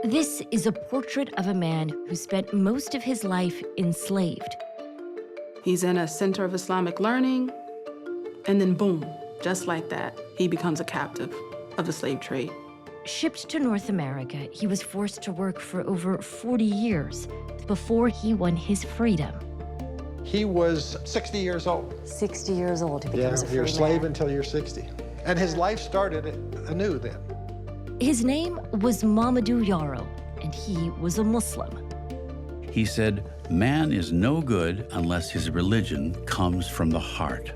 This is a portrait of a man who spent most of his life enslaved. He's in a center of Islamic learning, and then boom, just like that, he becomes a captive of the slave trade. Shipped to North America, he was forced to work for over 40 years before he won his freedom. He was 60 years old. 60 years old, he becomes a free You're a slave man. until you're 60. And his life started anew then. His name was Mamadou Yarrow, and he was a Muslim. He said, "Man is no good unless his religion comes from the heart."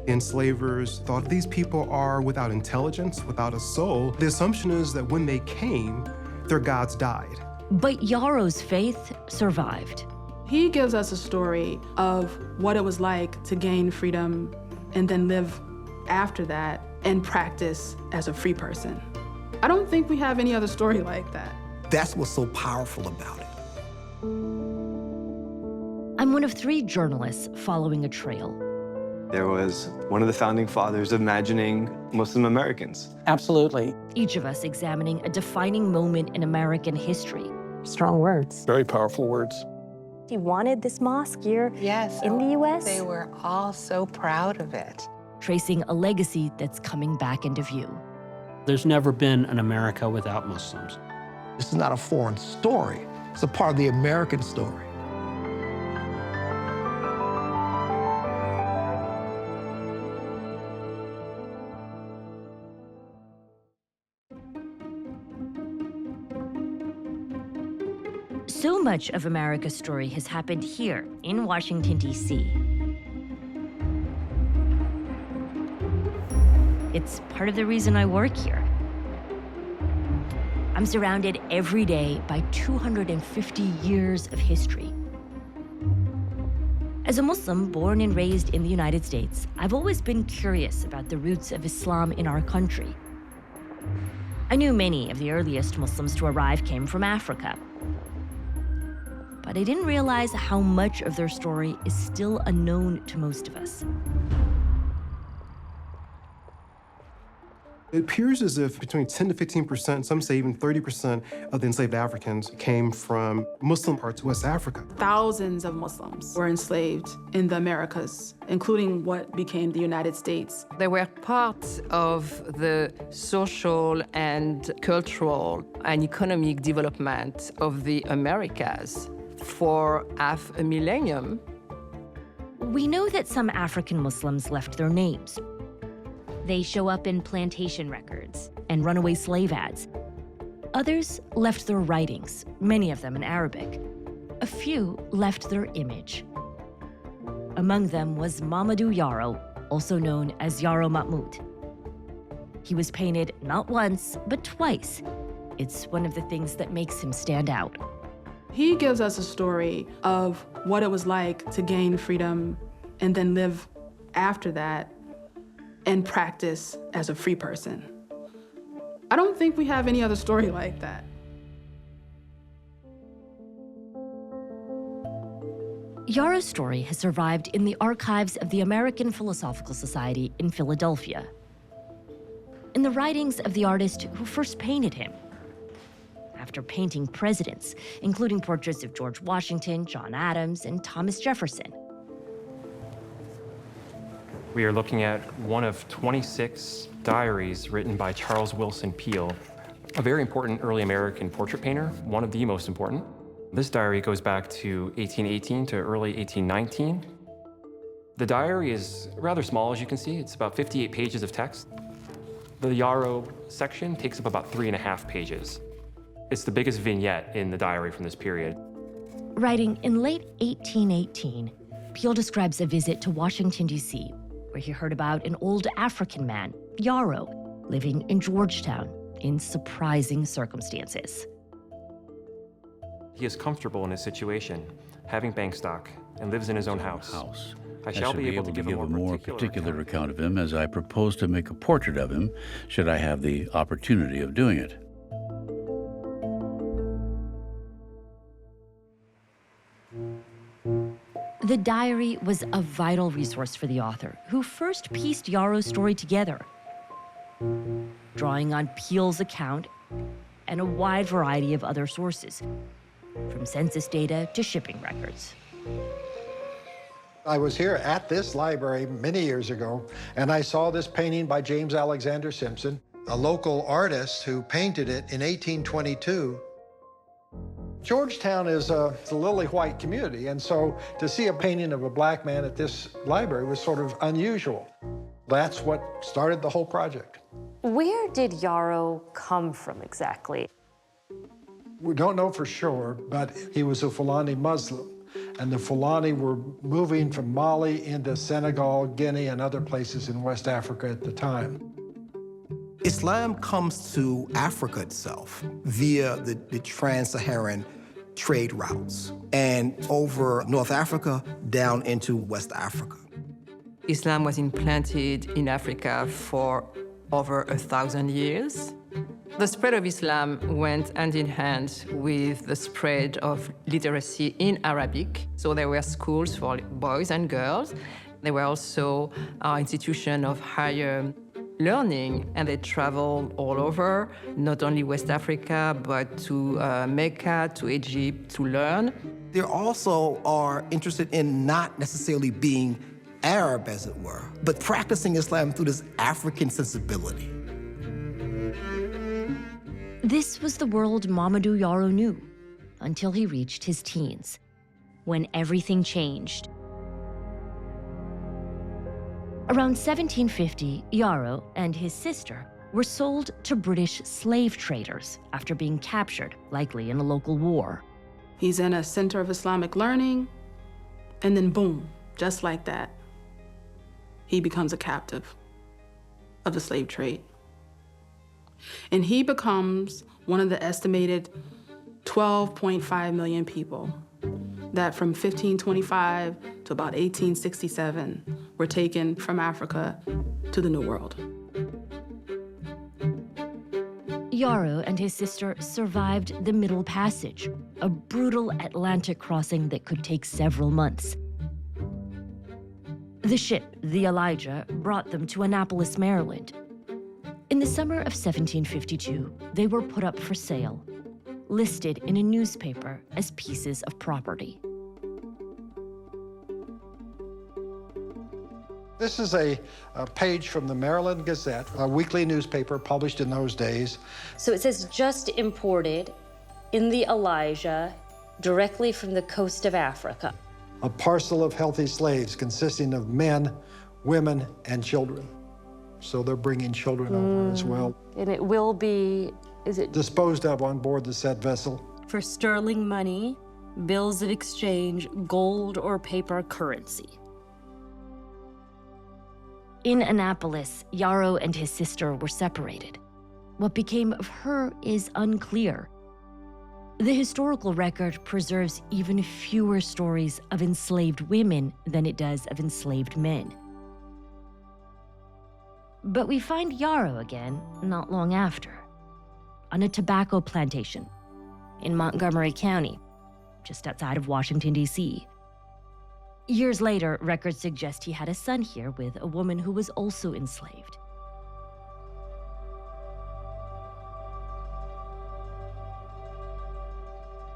Enslavers thought these people are without intelligence, without a soul. The assumption is that when they came, their gods died. But Yarrow's faith survived. He gives us a story of what it was like to gain freedom and then live after that and practice as a free person. I don't think we have any other story like that. That's what's so powerful about it. I'm one of 3 journalists following a trail. There was one of the founding fathers imagining Muslim Americans. Absolutely. Each of us examining a defining moment in American history. Strong words. Very powerful words. He wanted this mosque here Yes, in the U.S. they were all so proud of it. Tracing a legacy that's coming back into view. There's never been an America without Muslims. This is not a foreign story. It's a part of the American story. So much of America's story has happened here in Washington, D.C. It's part of the reason I work here. I'm surrounded every day by 250 years of history. As a Muslim born and raised in the United States, I've always been curious about the roots of Islam in our country. I knew many of the earliest Muslims to arrive came from Africa. But I didn't realize how much of their story is still unknown to most of us. It appears as if between 10 to 15%, some say even 30% of the enslaved Africans came from Muslim parts of West Africa. Thousands of Muslims were enslaved in the Americas, including what became the United States. They were part of the social and cultural and economic development of the Americas for half a millennium. We know that some African Muslims left their names. They show up in plantation records and runaway slave ads. Others left their writings, many of them in Arabic. A few left their image. Among them was Mamadou Yarrow, also known as Yarrow Mahmoud. He was painted not once, but twice. It's one of the things that makes him stand out. He gives us a story of what it was like to gain freedom and then live after that and practice as a free person. I don't think we have any other story like that. Yarrow's story has survived in the archives of the American Philosophical Society in Philadelphia, in the writings of the artist who first painted him. After painting presidents, including portraits of George Washington, John Adams, and Thomas Jefferson. We are looking at one of 26 diaries written by Charles Willson Peale, a very important early American portrait painter, one of the most important. This diary goes back to 1818 to early 1819. The diary is rather small, as you can see. It's about 58 pages of text. The Yarrow section takes up about 3.5 pages. It's the biggest vignette in the diary from this period. Writing in late 1818, Peale describes a visit to Washington, D.C., where he heard about an old African man, Yarrow, living in Georgetown in surprising circumstances. He is comfortable in his situation, having bank stock, and lives in his own house. I shall be able to give a more particular account of him as I propose to make a portrait of him, should I have the opportunity of doing it. The diary was a vital resource for the author, who first pieced Yarrow's story together. Drawing on Peale's account, and a wide variety of other sources, from census data to shipping records. I was here at this library many years ago, and I saw this painting by James Alexander Simpson, a local artist who painted it in 1822. Georgetown is a lily white community, and so to see a painting of a black man at this library was sort of unusual. That's what started the whole project. Where did Yarrow come from exactly? We don't know for sure, but he was a Fulani Muslim, and the Fulani were moving from Mali into Senegal, Guinea, and other places in West Africa at the time. Islam comes to Africa itself via the trans-Saharan trade routes and over North Africa down into West Africa. Islam was implanted in Africa for over 1,000 years. The spread of Islam went hand in hand with the spread of literacy in Arabic. So there were schools for boys and girls. There were also institutions of higher learning, and they traveled all over, not only West Africa, but to Mecca, to Egypt, to learn. They also are interested in not necessarily being Arab, as it were, but practicing Islam through this African sensibility. This was the world Mamadou Yarrow knew until he reached his teens, when everything changed. Around 1750, Yarrow and his sister were sold to British slave traders after being captured, likely in a local war. He's in a center of Islamic learning, and then boom, just like that, he becomes a captive of the slave trade. And he becomes one of the estimated 12.5 million people that from 1525 to about 1867 were taken from Africa to the New World. Yarrow and his sister survived the Middle Passage, a brutal Atlantic crossing that could take several months. The ship, the Elijah, brought them to Annapolis, Maryland. In the summer of 1752, they were put up for sale, listed in a newspaper as pieces of property. This is a page from the Maryland Gazette, a weekly newspaper published in those days. So it says, just imported in the Elijah, directly from the coast of Africa. A parcel of healthy slaves consisting of men, women, and children. So they're bringing children over as well. And it will be, is it? Disposed of on board the said vessel. For sterling money, bills of exchange, gold or paper currency. In Annapolis, Yarrow and his sister were separated. What became of her is unclear. The historical record preserves even fewer stories of enslaved women than it does of enslaved men. But we find Yarrow again not long after, on a tobacco plantation in Montgomery County, just outside of Washington, D.C. Years later, records suggest he had a son here with a woman who was also enslaved.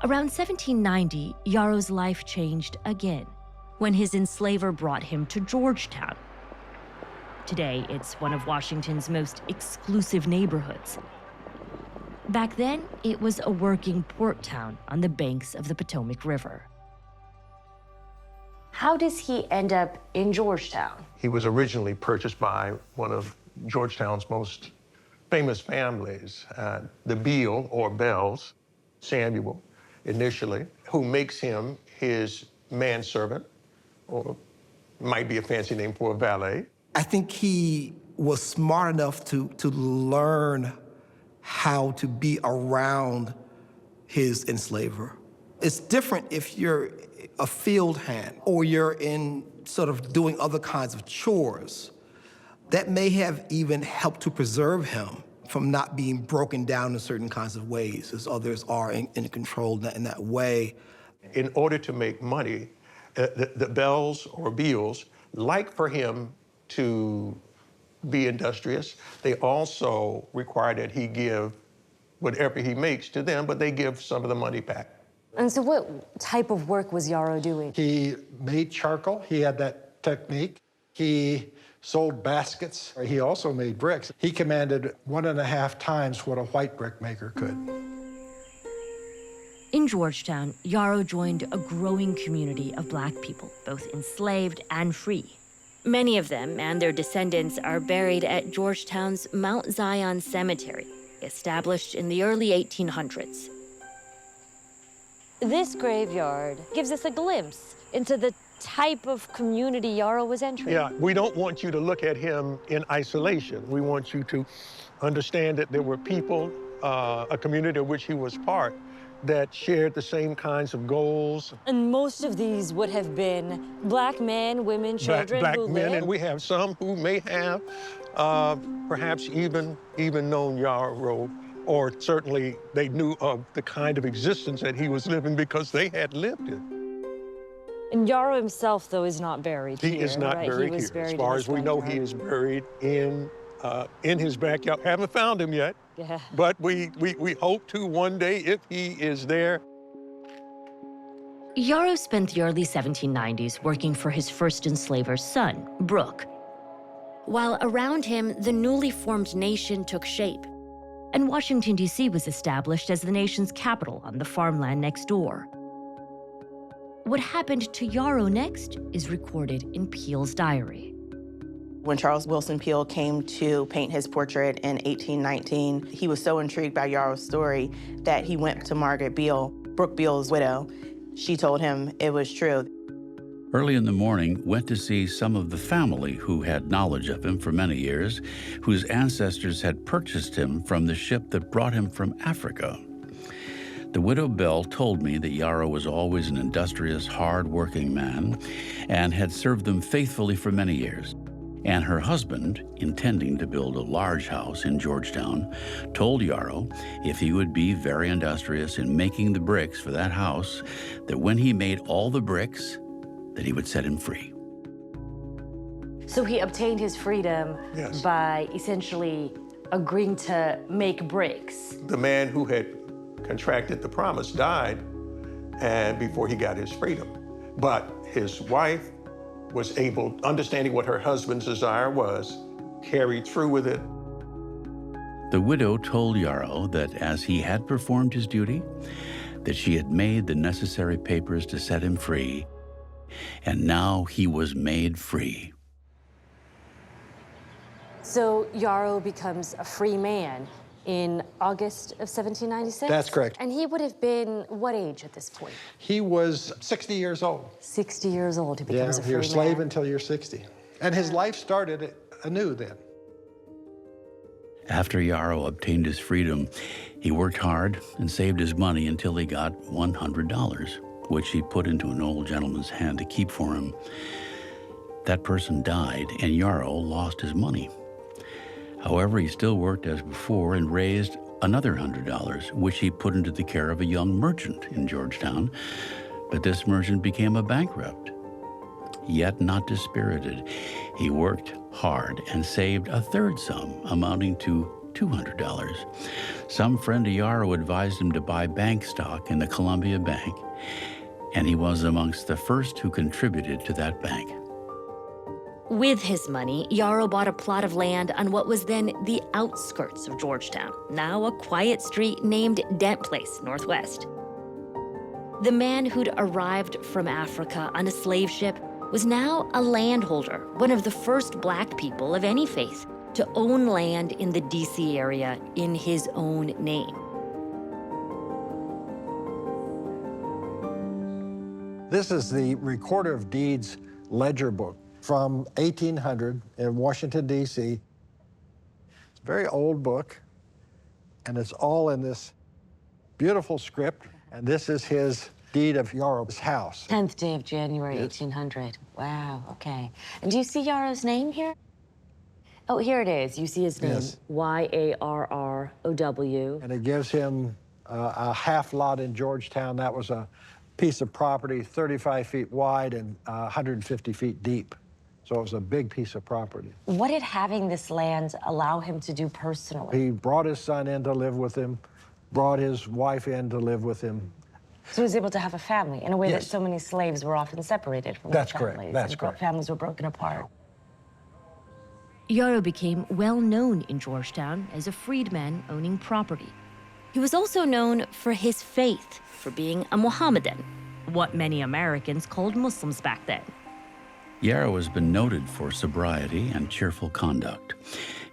Around 1790, Yarrow's life changed again when his enslaver brought him to Georgetown. Today, it's one of Washington's most exclusive neighborhoods. Back then, it was a working port town on the banks of the Potomac River. How does he end up in Georgetown? He was originally purchased by one of Georgetown's most famous families, the Beale or Bells, Samuel, initially, who makes him his manservant, or might be a fancy name for a valet. I think he was smart enough to learn how to be around his enslaver. It's different if you're a field hand or you're in sort of doing other kinds of chores. That may have even helped to preserve him from not being broken down in certain kinds of ways, as others are in control in that way. In order to make money, the Bells or Beals like for him to be industrious. They also require that he give whatever he makes to them, but they give some of the money back. And so what type of work was Yarrow doing? He made charcoal. He had that technique. He sold baskets. He also made bricks. He commanded 1.5 times what a white brick maker could. In Georgetown, Yarrow joined a growing community of Black people, both enslaved and free. Many of them and their descendants are buried at Georgetown's Mount Zion Cemetery, established in the early 1800s. This graveyard gives us a glimpse into the type of community Yarrow was entering. Yeah, we don't want you to look at him in isolation. We want you to understand that there were people, a community of which he was part, that shared the same kinds of goals. And most of these would have been Black men, women, children Black who men, lived. and we have some who may have perhaps even known Yarrow, or certainly they knew of the kind of existence that he was living because they had lived it. And Yarrow himself, though, is not buried here. He is not right? buried He was here. buried As far in as we know, he is buried in his backyard. Haven't found him yet, Yeah. but we hope to one day if he is there. Yarrow spent the early 1790s working for his first enslaver's son, Brooke, while around him, the newly formed nation took shape, and Washington, D.C. was established as the nation's capital on the farmland next door. What happened to Yarrow next is recorded in Peale's diary. When Charles Willson Peale came to paint his portrait in 1819, he was so intrigued by Yarrow's story that he went to Margaret Beale, Brooke Beale's widow. She told him it was true. Early in the morning, went to see some of the family who had knowledge of him for many years, whose ancestors had purchased him from the ship that brought him from Africa. The widow Bell told me that Yarrow was always an industrious, hard-working man and had served them faithfully for many years. And her husband, intending to build a large house in Georgetown, told Yarrow if he would be very industrious in making the bricks for that house, that when he made all the bricks, that he would set him free. So he obtained his freedom by essentially agreeing to make bricks. The man who had contracted the promise died and before he got his freedom. But his wife was able, understanding what her husband's desire was, carried through with it. The widow told Yarrow that as he had performed his duty, that she had made the necessary papers to set him free, and now he was made free. So Yarrow becomes a free man in August of 1796? That's correct. And he would have been what age at this point? He was 60 years old. 60 years old, he becomes a free you're a man. slave until you're 60. And his life started anew then. After Yarrow obtained his freedom, he worked hard and saved his money until he got $100, which he put into an old gentleman's hand to keep for him. That person died, and Yarrow lost his money. However, he still worked as before and raised another $100, which he put into the care of a young merchant in Georgetown. But this merchant became a bankrupt. Yet not dispirited, he worked hard and saved a third sum, amounting to $200. Some friend of Yarrow advised him to buy bank stock in the Columbia Bank, and he was amongst the first who contributed to that bank. With his money, Yarrow bought a plot of land on what was then the outskirts of Georgetown, now a quiet street named Dent Place, Northwest. The man who'd arrived from Africa on a slave ship was now a landholder, one of the first Black people of any faith to own land in the D.C. area in his own name. This is the Recorder of Deeds ledger book from 1800 in Washington, D.C. It's a very old book, and it's all in this beautiful script. And this is his deed of Yarrow's house. 10th day of January, 1800. Wow, okay. And do you see Yarrow's name here? Oh, here it is. You see his name, Yes. Y-A-R-R-O-W. And it gives him a half lot in Georgetown. That was a piece of property 35 feet wide and 150 feet deep. So it was a big piece of property. What did having this land allow him to do personally? He brought his son in to live with him brought his wife in to live with him. So he was able to have a family in a way that Yes. so many slaves were often separated from That's their correct. families. That's and correct. Families were broken apart. Yarrow became well known in Georgetown as a freedman owning property. He was also known for his faith, for being a Mohammedan, what many Americans called Muslims back then. Yarrow has been noted for sobriety and cheerful conduct.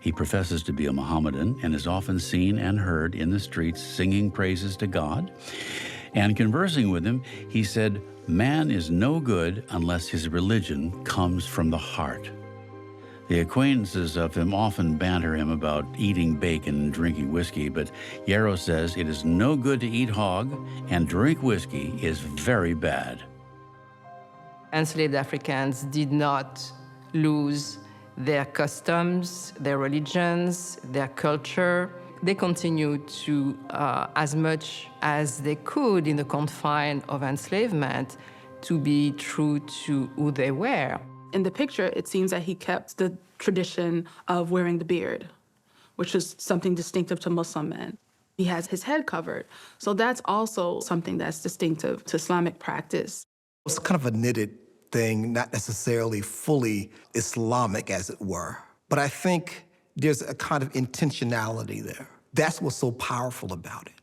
He professes to be a Mohammedan and is often seen and heard in the streets singing praises to God. And conversing with him, he said, "Man is no good unless his religion comes from the heart." The acquaintances of him often banter him about eating bacon and drinking whiskey, but Yarrow says it is no good to eat hog, and drink whiskey is very bad. Enslaved Africans did not lose their customs, their religions, their culture. They continued to, as much as they could in the confines of enslavement, to be true to who they were. In the picture, it seems that he kept the tradition of wearing the beard, which is something distinctive to Muslim men. He has his head covered. So that's also something that's distinctive to Islamic practice. It's kind of a knitted thing, not necessarily fully Islamic, as it were. But I think there's a kind of intentionality there. That's what's so powerful about it.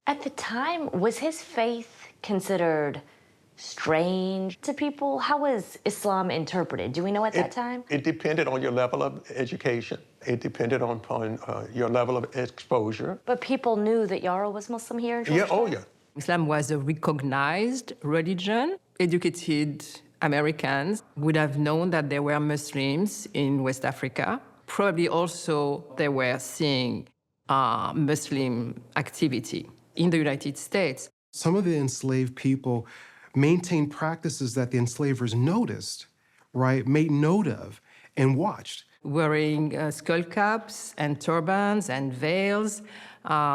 At the time, was his faith considered strange to people? How was Islam interpreted? Do we know at that time? It depended on your level of education. It depended upon your level of exposure. But people knew that Yarrow was Muslim here in Georgetown? Yeah, oh yeah. Islam was a recognized religion. Educated Americans would have known that there were Muslims in West Africa. Probably also they were seeing Muslim activity in the United States. Some of the enslaved people maintained practices that the enslavers noticed, right, made note of, and watched. Wearing skull caps and turbans and veils,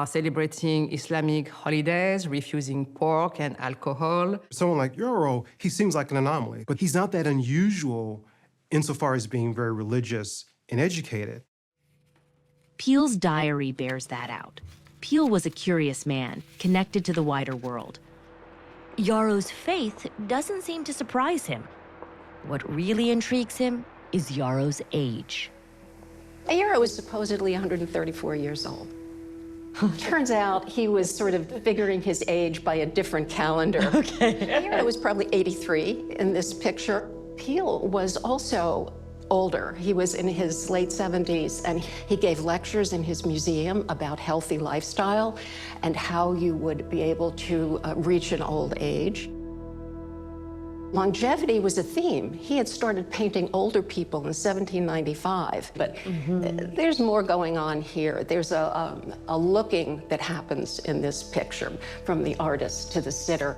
celebrating Islamic holidays, refusing pork and alcohol. Someone like Yarrow, he seems like an anomaly, but he's not that unusual insofar as being very religious and educated. Peele's diary bears that out. Peele was a curious man, connected to the wider world. Yarrow's faith doesn't seem to surprise him. What really intrigues him is Yarrow's age. Yarrow was supposedly 134 years old. Turns out he was sort of figuring his age by a different calendar. Okay. Yarrow was probably 83 in this picture. Peele was also older. He was in his late 70s, and he gave lectures in his museum about healthy lifestyle and how you would be able to reach an old age. Longevity was a theme. He had started painting older people in 1795, but there's more going on here. There's a looking that happens in this picture from the artist to the sitter.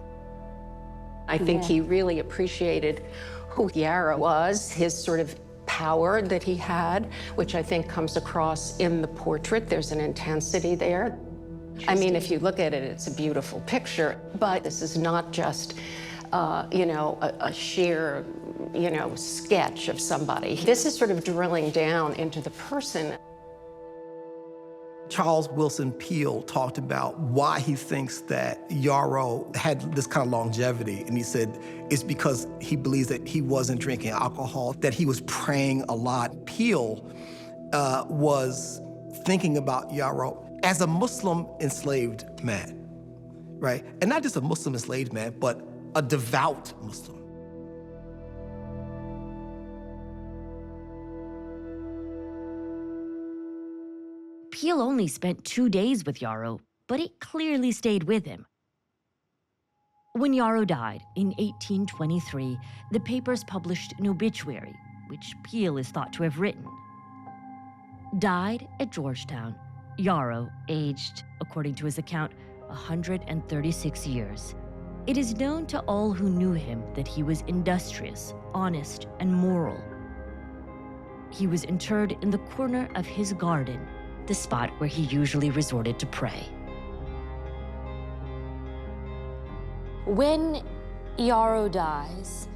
I think he really appreciated who Yarrow was, his sort of power that he had, which I think comes across in the portrait. There's an intensity there. I mean, if you look at it, it's a beautiful picture, but this is not just a sheer, sketch of somebody. This is sort of drilling down into the person. Charles Willson Peele talked about why he thinks that Yarrow had this kind of longevity, and he said it's because he believes that he wasn't drinking alcohol, that he was praying a lot. Peele was thinking about Yarrow as a Muslim enslaved man, right? And not just a Muslim enslaved man, but a devout Muslim. Peele only spent 2 days with Yarrow, but it clearly stayed with him. When Yarrow died in 1823, the papers published an obituary, which Peele is thought to have written. Died at Georgetown, Yarrow, aged, according to his account, 136 years. It is known to all who knew him that he was industrious, honest, and moral. He was interred in the corner of his garden, the spot where he usually resorted to pray. When Yarrow dies,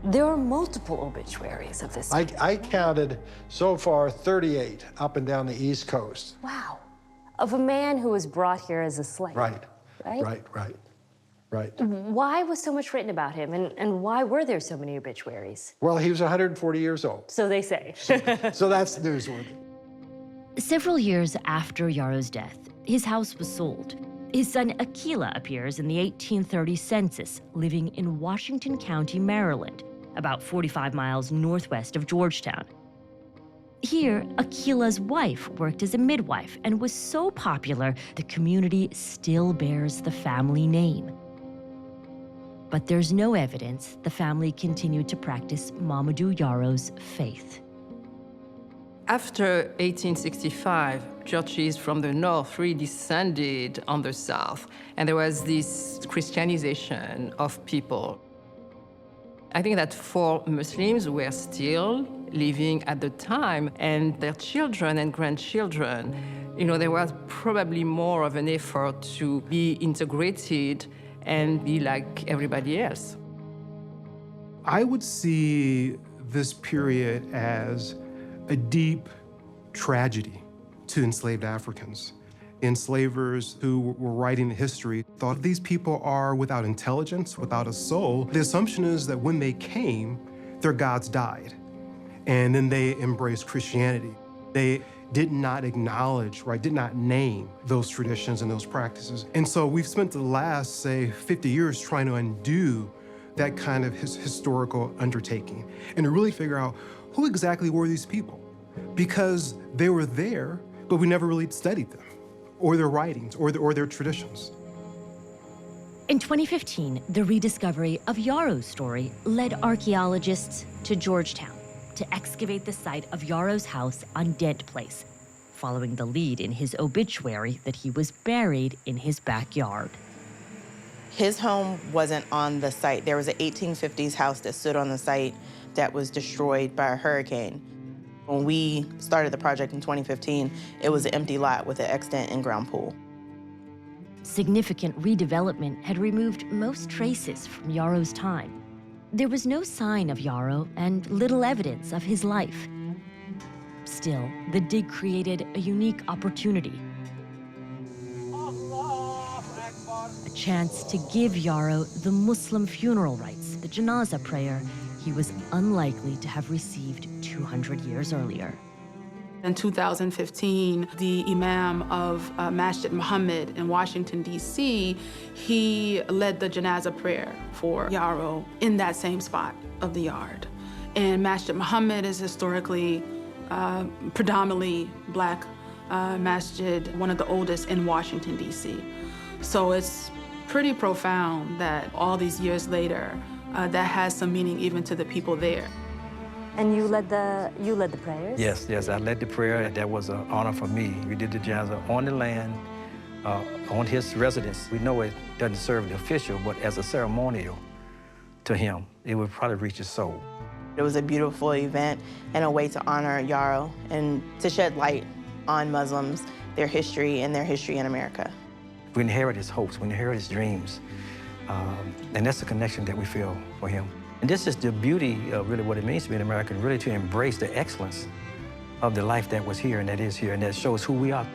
there are multiple obituaries of this. I counted so far 38 up and down the East Coast. Wow. of a man who was brought here as a slave. Right. Right? Right. Why was so much written about him, and why were there so many obituaries? Well, he was 140 years old. So they say. So that's newsworthy. Several years after Yarrow's death, his house was sold. His son Aquila appears in the 1830 census, living in Washington County, Maryland, about 45 miles northwest of Georgetown. Here, Aquila's wife worked as a midwife and was so popular, the community still bears the family name. But there's no evidence the family continued to practice Mamadou Yarrow's faith. After 1865, churches from the north really descended on the south, and there was this Christianization of people. I think that for Muslims were still living at the time, and their children and grandchildren, there was probably more of an effort to be integrated and be like everybody else. I would see this period as a deep tragedy to enslaved Africans. Enslavers who were writing history thought these people are without intelligence, without a soul. The assumption is that when they came, their gods died, and then they embraced Christianity. They did not acknowledge, did not name those traditions and those practices. And so we've spent the last, say, 50 years trying to undo that kind of historical undertaking and to really figure out who exactly were these people, because they were there, but we never really studied them, or their writings, or their traditions. In 2015, the rediscovery of Yarrow's story led archaeologists to Georgetown to excavate the site of Yarrow's house on Dent Place, following the lead in his obituary that he was buried in his backyard. His home wasn't on the site. There was an 1850s house that stood on the site that was destroyed by a hurricane. When we started the project in 2015, it was an empty lot with an extant in-ground pool. Significant redevelopment had removed most traces from Yarrow's time. There was no sign of Yarrow and little evidence of his life. Still, the dig created a unique opportunity. A chance to give Yarrow the Muslim funeral rites, the janazah prayer, he was unlikely to have received 200 years earlier. In 2015, the Imam of Masjid Muhammad in Washington, D.C., he led the janazah prayer for Yarrow in that same spot of the yard. And Masjid Muhammad is historically predominantly Black masjid, one of the oldest in Washington, D.C. So it's pretty profound that all these years later, that has some meaning even to the people there. And you led the prayers? Yes, I led the prayer. That was an honor for me. We did the janazah on the land, on his residence. We know it doesn't serve the official, but as a ceremonial to him, it would probably reach his soul. It was a beautiful event and a way to honor Yarrow and to shed light on Muslims, their history, and their history in America. We inherit his hopes, we inherit his dreams, and that's the connection that we feel for him. And this is the beauty of really what it means to be an American, really to embrace the excellence of the life that was here and that is here, and that shows who we are.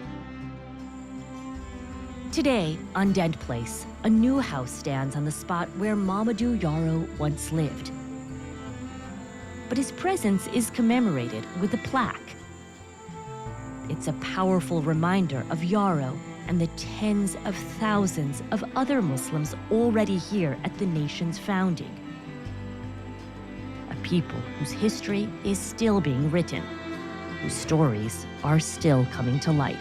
Today, on Dent Place, a new house stands on the spot where Mamadou Yarrow once lived. But his presence is commemorated with a plaque. It's a powerful reminder of Yarrow and the tens of thousands of other Muslims already here at the nation's founding. A people whose history is still being written, whose stories are still coming to light.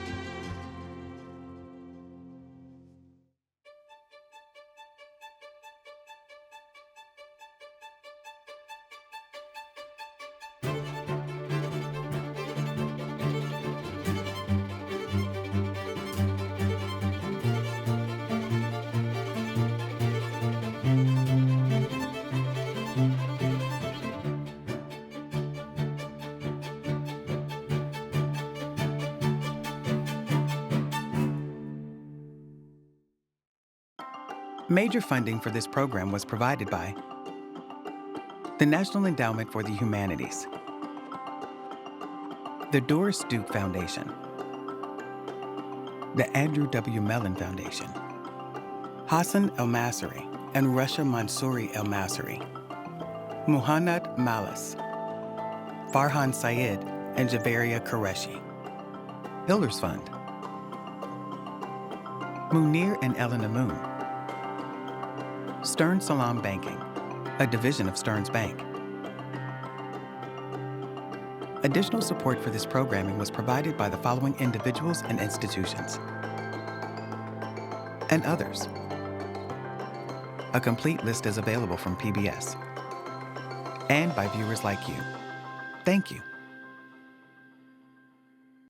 Major funding for this program was provided by the National Endowment for the Humanities, the Doris Duke Foundation, the Andrew W. Mellon Foundation, Hassan El-Masri and Rasha Mansouri El-Masri, Muhannad Malis, Farhan Syed and Javeria Qureshi, Hiller's Fund, Munir and Elena Moon, Stern Salam Banking, a division of Stearns Bank. Additional support for this programming was provided by the following individuals and institutions, and others. A complete list is available from PBS, and by viewers like you. Thank you.